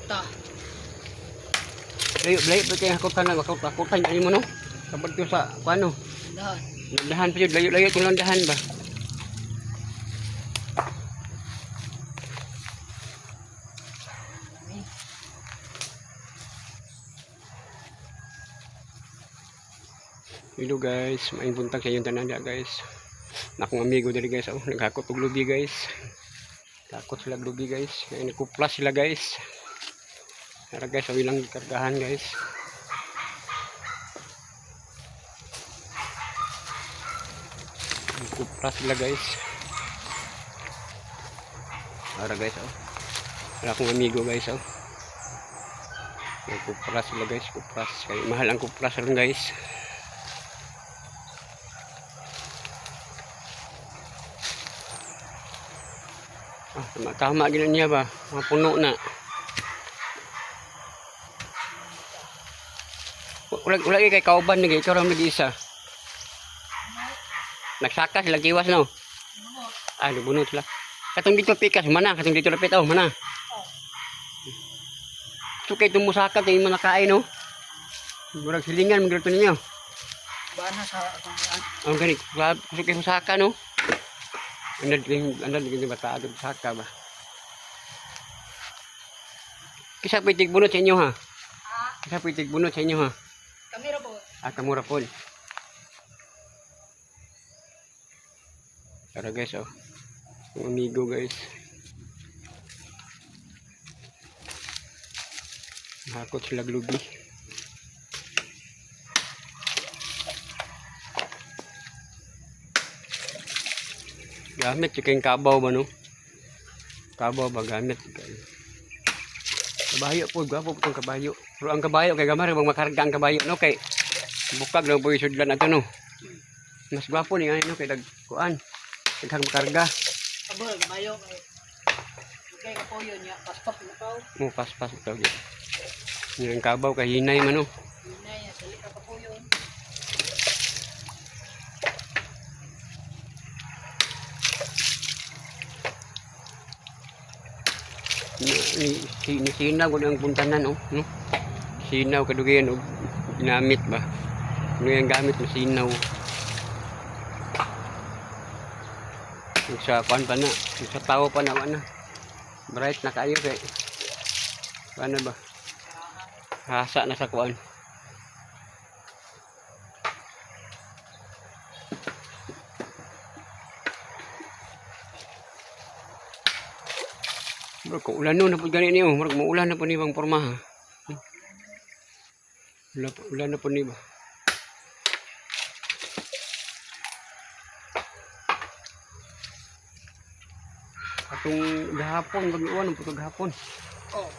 Kuta. Layo ba kayo hakutan na, hakutan niya mo no? Kapag ito sa, ano? Dahan. Landahan pa yun, layo itong landahan ba? Hello guys, maing buntag sa inyong tanan guys. Nakong amigo dali guys, oh, naghakot og lubi guys. Takot sila lubi guys, kaya nakuplas sila guys. Tara guys, awi lang kargahan guys. Nakuplas sila guys. Tara guys, oh. Wala akong amigo guys, oh. Nakuplas sila guys, kuplas. Kaya mahal ang kuplas ron guys. Tama gina niya ba? Mga puno na. Wala kay kauban ni ikaw ram lagi isa. Nagsaka sila kiwas no. Ah, bunot sila. Katong dito pikas mana, katong dito lapit oh, mana. So kay tumusaka kay mo nakain no. Murag silingan magluto ninyo. Bana sa akong Ang gani, kuso kay musaka no. Andad din bata agad saka ba. Kisa pitig bunot sa inyo ha. Kisa pitig bunot sa inyo ha. Kamera po. Ah, kamura po. Tara guys, oh. Ang amigo guys. Hakot sila glubi. Gamit yung kabaw ba no? Kabaw ba gamit? Kabayo po, gwapo po itong kabayo. Pero ang kabayo, kay gamar, bang makarga ang kabayo, no? Kay bukag lang po yung sudlan na ito, no? Mas gwapo ni no? Kay dagkuan. Daghang makarga. Abo, mayo kay. Okay, kapoyo niya. Paspas na tao. Mo paspas ito. Yung kabaw, kay hinay man, no? Hinay, dali ka kapoyo. Sinaw ko ang puntanan, oh. No? Sinaw, kadugayan, oh. Ginamit ba? Ano yung gamit na sinaw? Yung sa kuan pa na. Yung sa tao pa na, ano? Bright na kayo, kay. Paano ba? Hasa na sa kuan. Bro, kung ulan nun na po ganyan niyo, marag maulan na po ni bang porma ha. Ulan na po ni ba. Atong gahapon, mag-uwan ang putog gahapon. Oh.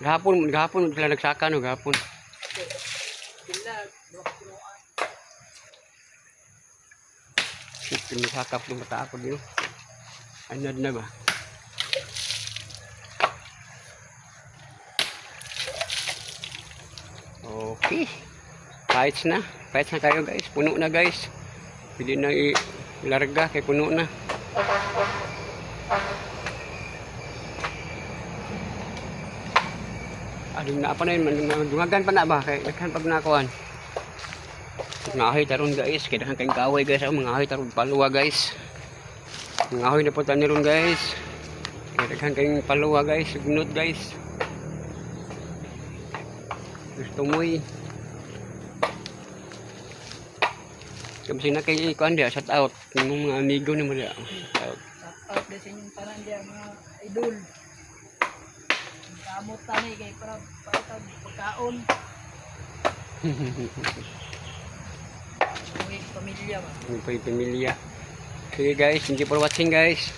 Gahapon sila nagsaka no, gahapon. Sila, Pinasakap ng mata ako dito. Anad na ba? Okay. Fights na kayo guys. Puno na guys. Pwede na ilarga kay puno na. Adung na pa na yun. Dungagan pa na ba? Kay daghan pag nakuhan. Mga ahoy taron guys. Kay daghan kayong kaway guys. Mga ahoy taron paluwa guys. Mga ahoy na po tayo ron guys. Kay daghan kayong paluwa guys. Gunod guys. Gusto mo kamsi na kay ikuan dia, shout out ng mga amigo ni mo dia. shout out din sa inyong tanan dia mga idol. Kamot tani kay para pagkaon. Uy, pamilya ba? Uy, pamilya. Okay guys, thank you for watching guys.